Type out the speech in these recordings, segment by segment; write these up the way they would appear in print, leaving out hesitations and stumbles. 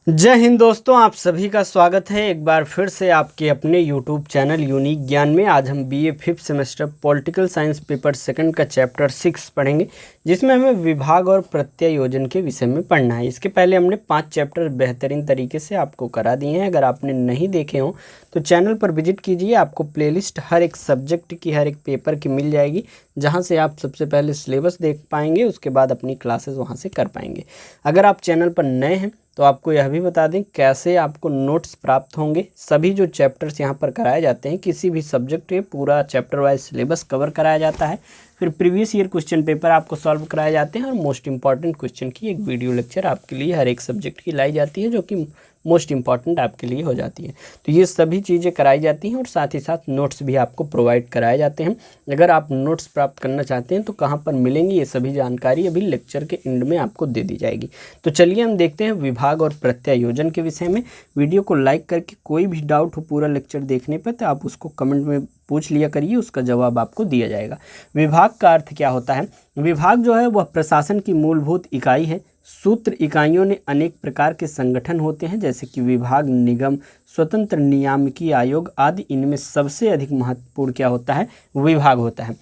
जय हिंद दोस्तों, आप सभी का स्वागत है एक बार फिर से आपके अपने यूट्यूब चैनल यूनिक ज्ञान में। आज हम BA 5th semester political science paper second का चैप्टर 6 पढ़ेंगे, जिसमें हमें विभाग और प्रत्यायोजन के विषय में पढ़ना है। इसके पहले हमने 5 चैप्टर बेहतरीन तरीके से आपको करा दिए हैं। अगर आपने नहीं देखे हों तो चैनल पर विजिट कीजिए, आपको प्लेलिस्ट हर एक सब्जेक्ट की, हर एक पेपर की मिल जाएगी, जहाँ से आप सबसे पहले सिलेबस देख पाएंगे, उसके बाद अपनी क्लासेस वहाँ से कर पाएंगे। अगर आप चैनल पर नए हैं तो आपको यह भी बता दें कैसे आपको नोट्स प्राप्त होंगे। सभी जो चैप्टर्स यहाँ पर कराए जाते हैं, किसी भी सब्जेक्ट के पूरा चैप्टर वाइज सिलेबस कवर कराया जाता है, फिर प्रीवियस ईयर क्वेश्चन पेपर आपको सॉल्व कराए जाते हैं और मोस्ट इंपॉर्टेंट क्वेश्चन की एक वीडियो लेक्चर आपके लिए हर एक सब्जेक्ट की लाई जाती है, जो कि मोस्ट इंपॉर्टेंट आपके लिए हो जाती है। तो ये सभी चीज़ें कराई जाती हैं और साथ ही साथ नोट्स भी आपको प्रोवाइड कराए जाते हैं। अगर आप नोट्स प्राप्त करना चाहते हैं तो कहाँ पर मिलेंगी, ये सभी जानकारी अभी लेक्चर के एंड में आपको दे दी जाएगी। तो चलिए हम देखते हैं विभाग और प्रत्यायोजन के विषय में। वीडियो को लाइक करके कोई भी डाउट हो पूरा लेक्चर देखने पर तो आप उसको कमेंट में पूछ लिया करिए, उसका जवाब आपको दिया जाएगा। विभाग का अर्थ क्या होता है? विभाग जो है वह प्रशासन की मूलभूत इकाई है। सूत्र इकाइयों ने अनेक प्रकार के संगठन होते हैं, जैसे कि विभाग, निगम, स्वतंत्र नियामकी आयोग आदि। इनमें सबसे अधिक महत्वपूर्ण क्या होता है? विभाग होता है।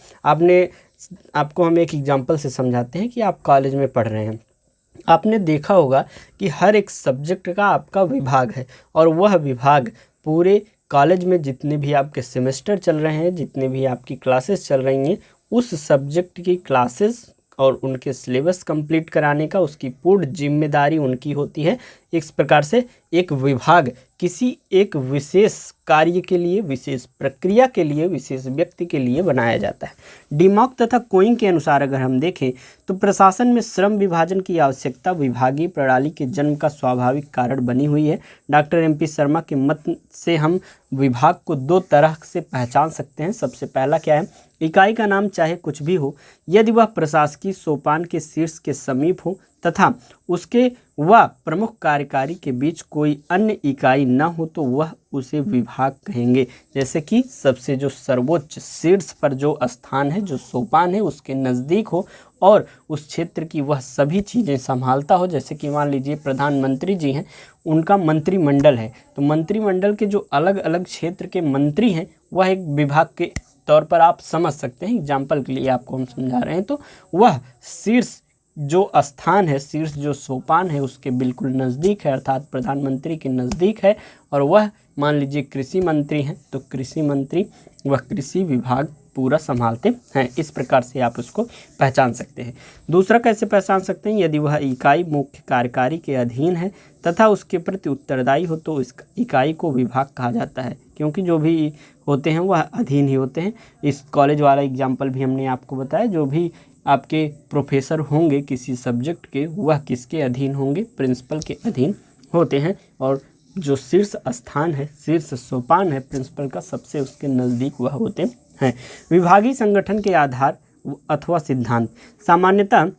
आपको हम एक एग्जांपल से समझाते हैं कि आप कॉलेज में पढ़ रहे हैं। आपने देखा होगा कि हर एक सब्जेक्ट का आपका विभाग है, और वह विभाग पूरे कॉलेज में जितने भी आपके सेमेस्टर चल रहे हैं, जितने भी आपकी क्लासेस चल रही हैं, उस सब्जेक्ट की क्लासेस और उनके सिलेबस कंप्लीट कराने का उसकी पूर्ण जिम्मेदारी उनकी होती है। इस प्रकार से एक विभाग किसी एक विशेष कार्य के लिए, विशेष प्रक्रिया के लिए, विशेष व्यक्ति के लिए बनाया जाता है। डिमॉक तथा कोइंग के अनुसार अगर हम देखें तो प्रशासन में श्रम विभाजन की आवश्यकता विभागीय प्रणाली के जन्म का स्वाभाविक कारण बनी हुई है। डॉक्टर MP शर्मा के मत से हम विभाग को 2 तरह से पहचान सकते हैं। सबसे पहला क्या है? इकाई का नाम चाहे कुछ भी हो, यदि वह प्रशासकीय सोपान के शीर्ष के समीप हो तथा उसके व प्रमुख कार्यकारी के बीच कोई अन्य इकाई न हो तो वह उसे विभाग कहेंगे। जैसे कि सबसे जो सर्वोच्च शीर्ष पर जो स्थान है, जो सोपान है, उसके नज़दीक हो और उस क्षेत्र की वह सभी चीज़ें संभालता हो। जैसे कि मान लीजिए प्रधानमंत्री जी हैं, उनका मंत्रिमंडल है, तो मंत्रिमंडल के जो अलग अलग क्षेत्र के मंत्री हैं वह एक विभाग के तौर पर आप समझ सकते हैं। एग्जाम्पल के लिए आपको हम समझा रहे हैं, तो वह शीर्ष जो स्थान है, शीर्ष जो सोपान है, उसके बिल्कुल नज़दीक है, अर्थात प्रधानमंत्री के नज़दीक है। और वह मान लीजिए कृषि मंत्री हैं, तो कृषि मंत्री वह कृषि विभाग पूरा संभालते हैं। इस प्रकार से आप उसको पहचान सकते हैं। दूसरा कैसे पहचान सकते हैं? यदि वह इकाई मुख्य कार्यकारी के अधीन है तथा उसके प्रति उत्तरदायी हो तो इस इकाई को विभाग कहा जाता है, क्योंकि जो भी होते हैं वह अधीन ही होते हैं। इस कॉलेज वाला एग्जाम्पल भी हमने आपको बताया। जो भी आपके प्रोफेसर होंगे किसी सब्जेक्ट के, वह किसके अधीन होंगे? प्रिंसिपल के अधीन होते हैं। और जो शीर्ष स्थान है, शीर्ष सोपान है प्रिंसिपल का, सबसे उसके नज़दीक वह होते हैं। विभागीय संगठन के आधार अथवा सिद्धांत। सामान्यतः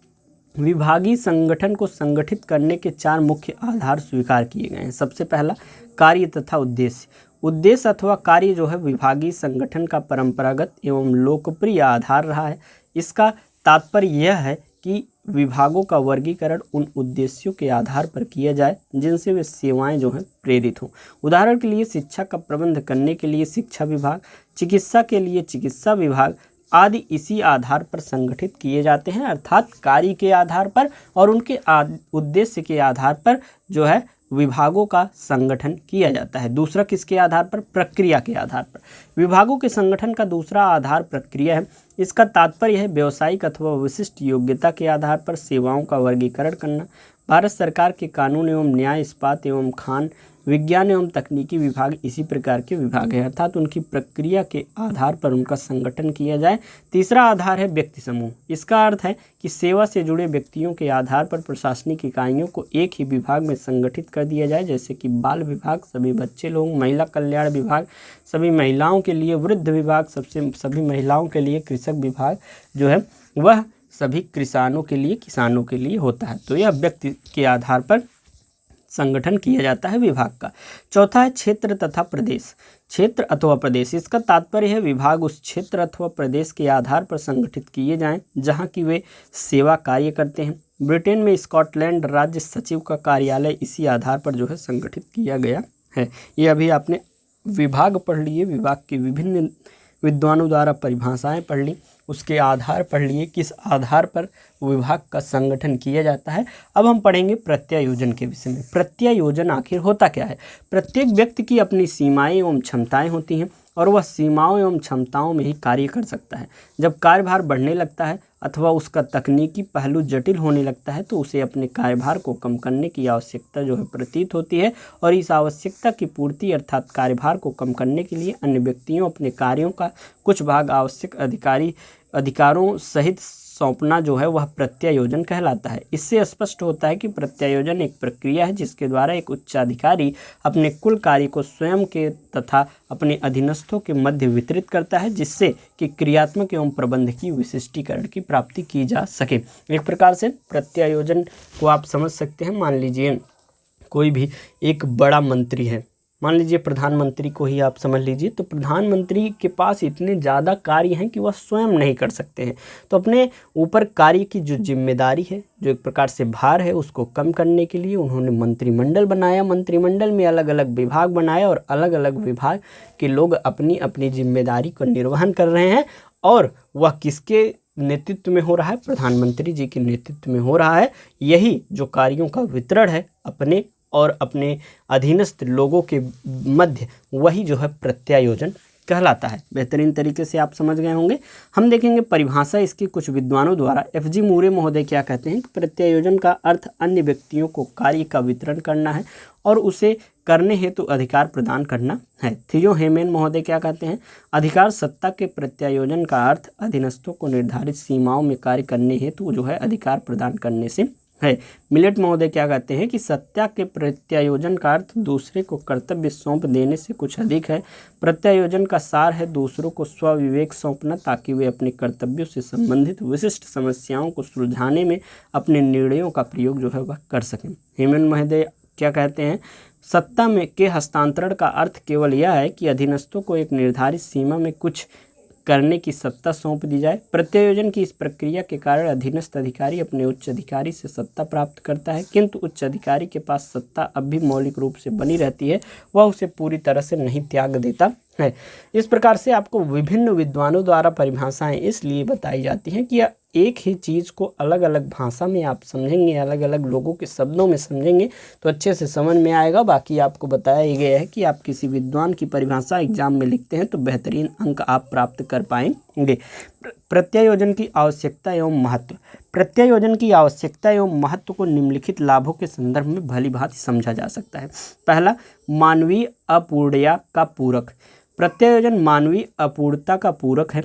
विभागीय संगठन को संगठित करने के 4 मुख्य आधार स्वीकार किए गए हैं। सबसे पहला कार्य तथा उद्देश्य। उद्देश्य अथवा कार्य जो है विभागीय संगठन का परंपरागत एवं लोकप्रिय आधार रहा है। इसका तात्पर्य यह है कि विभागों का वर्गीकरण उन उद्देश्यों के आधार पर किया जाए जिनसे वे सेवाएं जो हैं प्रेरित हों। उदाहरण के लिए शिक्षा का प्रबंध करने के लिए शिक्षा विभाग, चिकित्सा के लिए चिकित्सा विभाग आदि इसी आधार पर संगठित किए जाते हैं, अर्थात कार्य के आधार पर और उनके उद्देश्य के आधार पर जो है विभागों का संगठन किया जाता है। दूसरा किसके आधार पर? प्रक्रिया के आधार पर। विभागों के संगठन का दूसरा आधार प्रक्रिया है। इसका तात्पर्य है व्यावसायिक अथवा विशिष्ट योग्यता के आधार पर सेवाओं का वर्गीकरण करना। भारत सरकार के कानून एवं न्याय, इस्पात एवं खान विज्ञान एवं तकनीकी विभाग इसी प्रकार के विभाग है, अर्थात उनकी प्रक्रिया के आधार पर उनका संगठन किया जाए। तीसरा आधार है व्यक्ति समूह। इसका अर्थ है कि सेवा से जुड़े व्यक्तियों के आधार पर प्रशासनिक इकाइयों को एक ही विभाग में संगठित कर दिया जाए। जैसे कि बाल विभाग, सभी बच्चे लोग, महिला कल्याण विभाग, सभी महिलाओं के लिए वृद्ध विभाग, सभी महिलाओं के लिए कृषक विभाग जो है वह सभी किसानों के लिए होता है। तो यह व्यक्ति के आधार पर संगठन किया जाता है विभाग का। चौथा है क्षेत्र तथा प्रदेश। क्षेत्र अथवा प्रदेश, इसका तात्पर्य है विभाग उस क्षेत्र अथवा प्रदेश के आधार पर संगठित किए जाएं जहां की वे सेवा कार्य करते हैं। ब्रिटेन में स्कॉटलैंड राज्य सचिव का कार्यालय इसी आधार पर जो है संगठित किया गया है। ये अभी आपने विभाग पढ़ लिए, विभाग के विभिन्न विद्वानों द्वारा परिभाषाएं पढ़ ली, उसके आधार पढ़ लिए किस आधार पर विभाग का संगठन किया जाता है। अब हम पढ़ेंगे प्रत्यायोजन के विषय में। प्रत्यायोजन आखिर होता क्या है? प्रत्येक व्यक्ति की अपनी सीमाएं एवं क्षमताएं होती हैं और वह सीमाओं एवं क्षमताओं में ही कार्य कर सकता है। जब कार्यभार बढ़ने लगता है अथवा उसका तकनीकी पहलू जटिल होने लगता है तो उसे अपने कार्यभार को कम करने की आवश्यकता जो है प्रतीत होती है, और इस आवश्यकता की पूर्ति अर्थात कार्यभार को कम करने के लिए अन्य व्यक्तियों अपने कार्यों का कुछ भाग आवश्यक अधिकारों सहित सौंपना जो है वह प्रत्यायोजन कहलाता है। इससे स्पष्ट होता है कि प्रत्यायोजन एक प्रक्रिया है जिसके द्वारा एक उच्चाधिकारी अपने कुल कार्य को स्वयं के तथा अपने अधीनस्थों के मध्य वितरित करता है, जिससे कि क्रियात्मक एवं प्रबंधकीय विशिष्टीकरण की प्राप्ति की जा सके। एक प्रकार से प्रत्यायोजन को आप समझ सकते हैं। मान लीजिए कोई भी एक बड़ा मंत्री है, मान लीजिए प्रधानमंत्री को ही आप समझ लीजिए, तो प्रधानमंत्री के पास इतने ज़्यादा कार्य हैं कि वह स्वयं नहीं कर सकते हैं, तो अपने ऊपर कार्य की जो जिम्मेदारी है, जो एक प्रकार से भार है, उसको कम करने के लिए उन्होंने मंत्रिमंडल बनाया। मंत्रिमंडल में अलग अलग विभाग बनाए और अलग अलग विभाग के लोग अपनी अपनी जिम्मेदारी को निर्वहन कर रहे हैं, और वह किसके नेतृत्व में हो रहा है? प्रधानमंत्री जी के नेतृत्व में हो रहा है। यही जो कार्यों का वितरण है अपने और अपने अधीनस्थ लोगों के मध्य, वही जो है प्रत्यायोजन कहलाता है। बेहतरीन तरीके से आप समझ गए होंगे। हम देखेंगे परिभाषा इसकी कुछ विद्वानों द्वारा। FG मूरे महोदय क्या कहते हैं कि प्रत्यायोजन का अर्थ अन्य व्यक्तियों को कार्य का वितरण करना है और उसे करने हेतु अधिकार प्रदान करना है। थियो हेमेन महोदय क्या कहते हैं? अधिकार सत्ता के प्रत्यायोजन का अर्थ अधीनस्थों को निर्धारित सीमाओं में कार्य करने हेतु जो है अधिकार प्रदान करने से है। मिलेट महोदय क्या कहते हैं कि सत्ता के प्रत्यायोजन का अर्थ दूसरे को कर्तव्य सौंप देने से कुछ अधिक है। प्रत्यायोजन का सार है दूसरों को स्वविवेक सौंपना, ताकि वे अपने कर्तव्यों से संबंधित विशिष्ट समस्याओं को सुलझाने में अपने निर्णयों का प्रयोग जो है वह कर सकें। हेमन महोदय क्या कहते हैं? सत्ता में के हस्तांतरण का अर्थ केवल यह है कि अधीनस्थों को एक निर्धारित सीमा में कुछ करने की सत्ता सौंप दी जाए। प्रत्यायोजन की इस प्रक्रिया के कारण अधीनस्थ अधिकारी अपने उच्च अधिकारी से सत्ता प्राप्त करता है, किंतु उच्च अधिकारी के पास सत्ता अब भी मौलिक रूप से बनी रहती है, वह उसे पूरी तरह से नहीं त्याग देता है। इस प्रकार से आपको विभिन्न विद्वानों द्वारा परिभाषाएं इसलिए बताई जाती हैं कि एक ही चीज़ को अलग अलग भाषा में आप समझेंगे, अलग अलग लोगों के शब्दों में समझेंगे तो अच्छे से समझ में आएगा। बाकी आपको बताया ही गया है कि आप किसी विद्वान की परिभाषा एग्जाम में लिखते हैं तो बेहतरीन अंक आप प्राप्त कर पाएंगे। प्रत्यायोजन की आवश्यकता एवं महत्व। प्रत्यायोजन की आवश्यकता एवं महत्व को निम्नलिखित लाभों के संदर्भ में भलीभांति समझा जा सकता है। पहला, मानवीय अपूर्णता का पूरक। प्रत्यायोजन मानवीय अपूर्णता का पूरक है।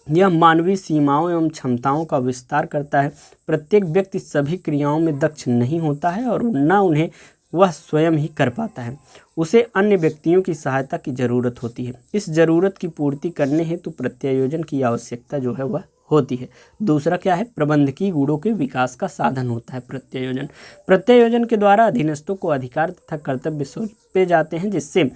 यह मानवीय सीमाओं एवं क्षमताओं का विस्तार करता है। प्रत्येक व्यक्ति सभी क्रियाओं में दक्ष नहीं होता है और न उन्हें वह स्वयं ही कर पाता है, उसे अन्य व्यक्तियों की सहायता की जरूरत होती है। इस जरूरत की पूर्ति करने हेतु प्रत्यायोजन की आवश्यकता जो है वह होती है। दूसरा क्या है? प्रबंधकीय गुणों के विकास का साधन होता है प्रत्यायोजन। प्रत्यायोजन के द्वारा अधीनस्थों को अधिकार तथा कर्तव्य सौंपे जाते हैं, जिससे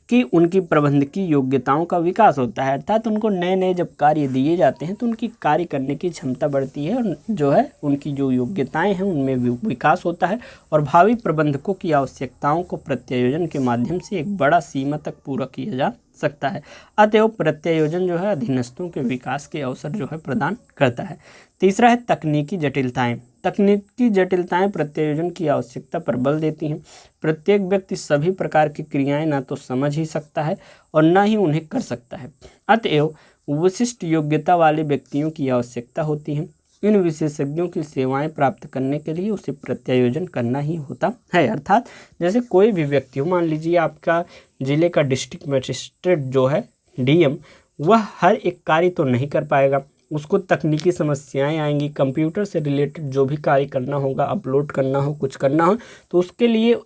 कि उनकी प्रबंधकीय योग्यताओं का विकास होता है। अर्थात उनको नए नए जब कार्य दिए जाते हैं तो उनकी कार्य करने की क्षमता बढ़ती है और जो है उनकी जो योग्यताएं हैं उनमें विकास होता है, और भावी प्रबंधकों की आवश्यकताओं को प्रत्यायोजन के माध्यम से एक बड़ा सीमा तक पूरा किया जा सकता है। अतएव प्रत्यायोजन जो है अधीनस्थों के विकास के अवसर जो है प्रदान करता है। तीसरा है तकनीकी जटिलताएं। तकनीकी जटिलताएं प्रत्यायोजन की आवश्यकता पर बल देती हैं। प्रत्येक व्यक्ति सभी प्रकार की क्रियाएं ना तो समझ ही सकता है और न ही उन्हें कर सकता है। अतएव विशिष्ट योग्यता वाले व्यक्तियों की आवश्यकता होती है। इन विशेषज्ञों की सेवाएं प्राप्त करने के लिए उसे प्रत्यायोजन करना ही होता है। अर्थात जैसे कोई भी व्यक्ति हो, मान लीजिए आपका जिले का डिस्ट्रिक्ट मजिस्ट्रेट जो है DM, वह हर एक कार्य तो नहीं कर पाएगा, उसको तकनीकी समस्याएं आएंगी, कंप्यूटर से रिलेटेड जो भी कार्य करना होगा, अपलोड करना हो, कुछ करना हो, तो उसके लिए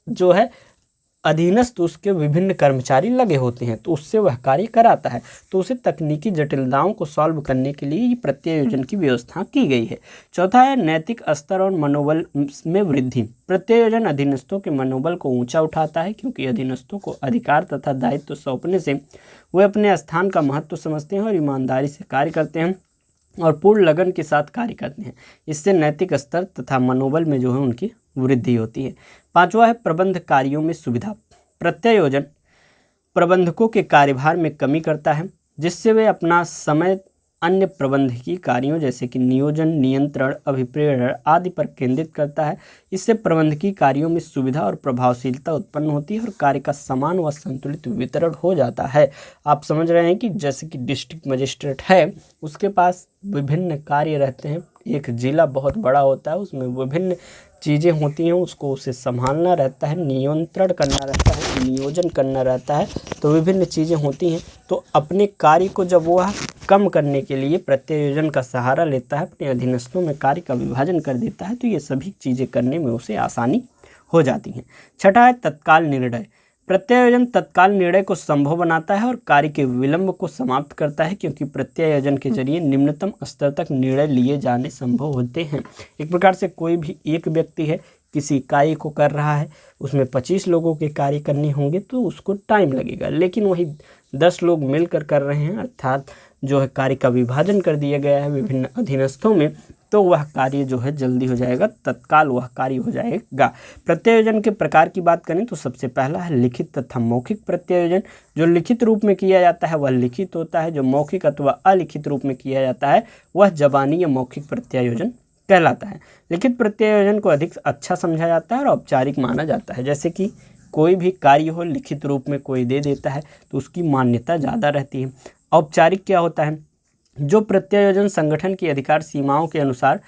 जो है अधीनस्थ उसके विभिन्न कर्मचारी लगे होते हैं, तो उससे वह कार्य कराता है। तो उसे तकनीकी जटिलताओं को सॉल्व करने के लिए प्रत्यायोजन की व्यवस्था की गई है। चौथा है नैतिक स्तर और मनोबल में वृद्धि। प्रत्यायोजन अधीनस्थों के मनोबल को ऊंचा उठाता है, क्योंकि अधीनस्थों को अधिकार तथा दायित्व सौंपने से वे अपने स्थान का महत्व समझते हैं और ईमानदारी से कार्य करते हैं। और पूर्ण लगन के साथ कार्य करते हैं। इससे नैतिक स्तर तथा मनोबल में जो है उनकी वृद्धि होती है। पांचवा है प्रबंध कार्यों में सुविधा। प्रत्यायोजन प्रबंधकों के कार्यभार में कमी करता है, जिससे वे अपना समय अन्य प्रबंधकीय कार्यों जैसे कि नियोजन, नियंत्रण, अभिप्रेरण आदि पर केंद्रित करता है। इससे प्रबंधकीय कार्यों में सुविधा और प्रभावशीलता उत्पन्न होती है और कार्य का समान व संतुलित वितरण हो जाता है। आप समझ रहे हैं कि जैसे कि डिस्ट्रिक्ट मजिस्ट्रेट है, उसके पास विभिन्न कार्य रहते हैं। एक जिला बहुत बड़ा होता है, उसमें विभिन्न चीज़ें होती हैं, उसको उसे संभालना रहता है, नियंत्रण करना रहता है, नियोजन करना रहता है, तो विभिन्न चीज़ें होती हैं। तो अपने कार्य को जब वह कम करने के लिए प्रत्यायोजन का सहारा लेता है, अपने अधीनस्थों में कार्य का विभाजन कर देता है, तो ये सभी चीज़ें करने में उसे आसानी हो जाती हैं। छठा है तत्काल निर्णय। प्रत्यायोजन तत्काल निर्णय को संभव बनाता है और कार्य के विलंब को समाप्त करता है, क्योंकि प्रत्यायोजन के जरिए निम्नतम स्तर तक निर्णय लिए जाने संभव होते हैं। एक प्रकार से कोई भी एक व्यक्ति है, किसी कार्य को कर रहा है, उसमें 25 लोगों के कार्य करने होंगे तो उसको टाइम लगेगा, लेकिन वही 10 लोग मिलकर कर रहे हैं, अर्थात जो है कार्य का विभाजन कर दिया गया है विभिन्न अधीनस्थों में, तो वह कार्य जो है जल्दी हो जाएगा, तत्काल वह कार्य हो जाएगा। प्रत्यायोजन के प्रकार की बात करें तो सबसे पहला है लिखित तथा मौखिक प्रत्यायोजन। जो लिखित रूप में किया जाता है वह लिखित होता है, जो मौखिक अथवा अलिखित रूप में किया जाता है वह जबानी या मौखिक प्रत्यायोजन कहलाता है। लिखित प्रत्यायोजन को अधिक अच्छा समझा जाता है और औपचारिक माना जाता है। जैसे कि कोई भी कार्य हो, लिखित रूप में कोई दे देता है तो उसकी मान्यता ज़्यादा रहती है। औपचारिक क्या होता है? जो प्रत्यायोजन संगठन की अधिकार सीमाओं के अनुसार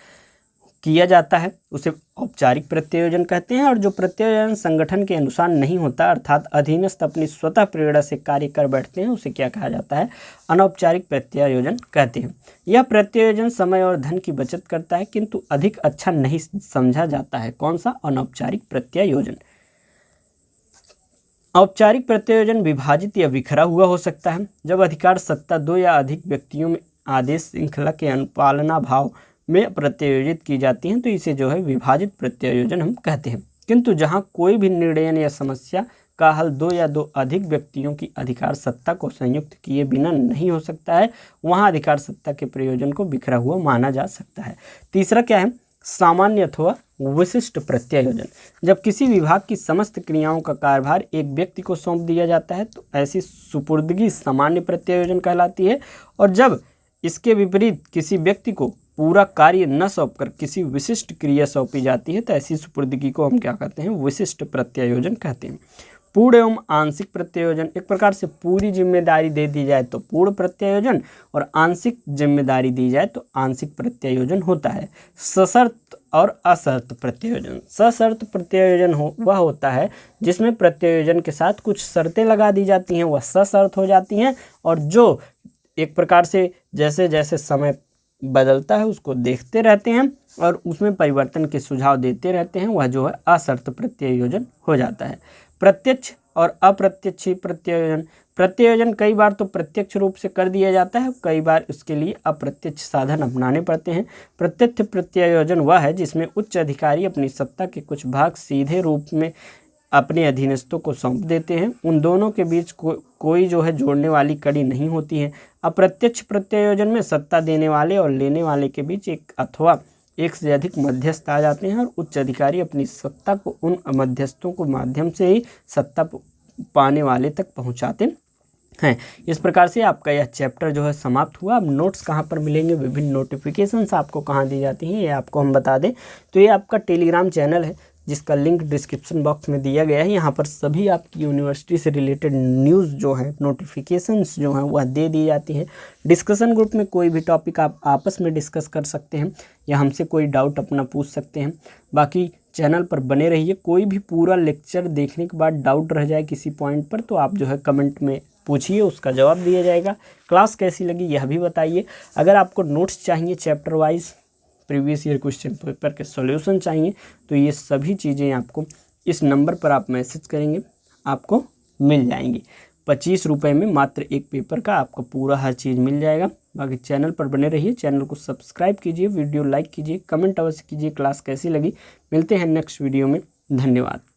किया जाता है उसे औपचारिक प्रत्यायोजन कहते हैं, और जो प्रत्यायोजन संगठन के अनुसार नहीं होता, अर्थात अधीनस्थ अपनी स्वतः प्रेरणा से कार्य कर बैठते हैं, उसे क्या कहा जाता है? अनौपचारिक प्रत्यायोजन कहते हैं। यह प्रत्यायोजन समय और धन की बचत करता है, किंतु अधिक अच्छा नहीं समझा जाता है। कौन सा? अनौपचारिक प्रत्यायोजन। औपचारिक प्रत्यायोजन विभाजित या बिखरा हुआ हो सकता है। जब अधिकार सत्ता दो या अधिक व्यक्तियों में आदेश श्रृंखला के अनुपालना भाव में प्रत्यायोजित की जाती हैं तो इसे जो है विभाजित प्रत्यायोजन हम कहते हैं। किंतु जहां कोई भी निर्णय या समस्या का हल दो या दो अधिक व्यक्तियों की अधिकार सत्ता को संयुक्त किए बिना नहीं हो सकता है, वहां अधिकार सत्ता के प्रयोजन को बिखरा हुआ माना जा सकता है। तीसरा क्या है? सामान्य अथवा विशिष्ट प्रत्यायोजन। जब किसी विभाग की समस्त क्रियाओं का कार्यभार एक व्यक्ति को सौंप दिया जाता है तो ऐसी सुपुर्दगी सामान्य प्रत्यायोजन कहलाती है, और जब इसके विपरीत किसी व्यक्ति को पूरा कार्य न सौंपकर किसी विशिष्ट क्रिया सौंपी जाती है तो ऐसी सुपुर्दगी को हम क्या कहते हैं? विशिष्ट प्रत्यायोजन कहते हैं। पूर्ण एवं आंशिक प्रत्यायोजन। एक प्रकार से पूरी जिम्मेदारी दे दी जाए तो पूर्ण प्रत्यायोजन, और आंशिक जिम्मेदारी दी जाए तो आंशिक प्रत्यायोजन होता है। सशर्त और असर्त प्रत्यायोजन। सशर्त प्रत्यायोजन वह होता है जिसमें प्रत्यायोजन के साथ कुछ शर्तें लगा दी जाती हैं, वह सशर्त हो जाती हैं, और जो एक प्रकार से जैसे जैसे समय बदलता है उसको देखते रहते हैं और उसमें परिवर्तन के सुझाव देते रहते हैं, वह जो है असर्त प्रत्यायोजन हो जाता है। प्रत्यक्ष और अप्रत्यक्ष प्रत्यायोजन। प्रत्यायोजन कई बार तो प्रत्यक्ष रूप से कर दिया जाता है, कई बार उसके लिए अप्रत्यक्ष साधन अपनाने पड़ते हैं। प्रत्यक्ष प्रत्यायोजन वह है जिसमें उच्च अधिकारी अपनी सत्ता के कुछ भाग सीधे रूप में अपने अधीनस्थों को सौंप देते हैं। उन दोनों के बीच कोई जो है जोड़ने वाली कड़ी नहीं होती है। अप्रत्यक्ष प्रत्यायोजन में सत्ता देने वाले और लेने वाले के बीच एक अथवा एक से अधिक मध्यस्थ आ जाते हैं और उच्च अधिकारी अपनी सत्ता को उन मध्यस्थों को माध्यम से ही सत्ता पाने वाले तक पहुंचाते हैं। इस प्रकार से आपका यह चैप्टर जो है समाप्त हुआ। अब नोट्स कहाँ पर मिलेंगे, विभिन्न नोटिफिकेशंस आपको कहाँ दी जाती हैं, ये आपको हम बता दें तो ये आपका टेलीग्राम चैनल है जिसका लिंक डिस्क्रिप्शन बॉक्स में दिया गया है। यहाँ पर सभी आपकी यूनिवर्सिटी से रिलेटेड न्यूज़ जो है, नोटिफिकेशंस जो हैं वह दे दी जाती है। डिस्कशन ग्रुप में कोई भी टॉपिक आप आपस में डिस्कस कर सकते हैं या हमसे कोई डाउट अपना पूछ सकते हैं। बाकी चैनल पर बने रहिए। कोई भी पूरा लेक्चर देखने के बाद डाउट रह जाए किसी पॉइंट पर तो आप जो है कमेंट में पूछिए, उसका जवाब दिया जाएगा। क्लास कैसी लगी यह भी बताइए। अगर आपको नोट्स चाहिए chapter wise, previous year question paper के सॉल्यूशन चाहिए तो ये सभी चीज़ें आपको इस नंबर पर आप मैसेज करेंगे, आपको मिल जाएंगी। 25 रुपये में मात्र एक पेपर का आपको पूरा हर चीज़ मिल जाएगा। बाकी चैनल पर बने रहिए, चैनल को सब्सक्राइब कीजिए, वीडियो लाइक कीजिए, कमेंट अवश्य कीजिए क्लास कैसी लगी। मिलते हैं नेक्स्ट वीडियो में। धन्यवाद।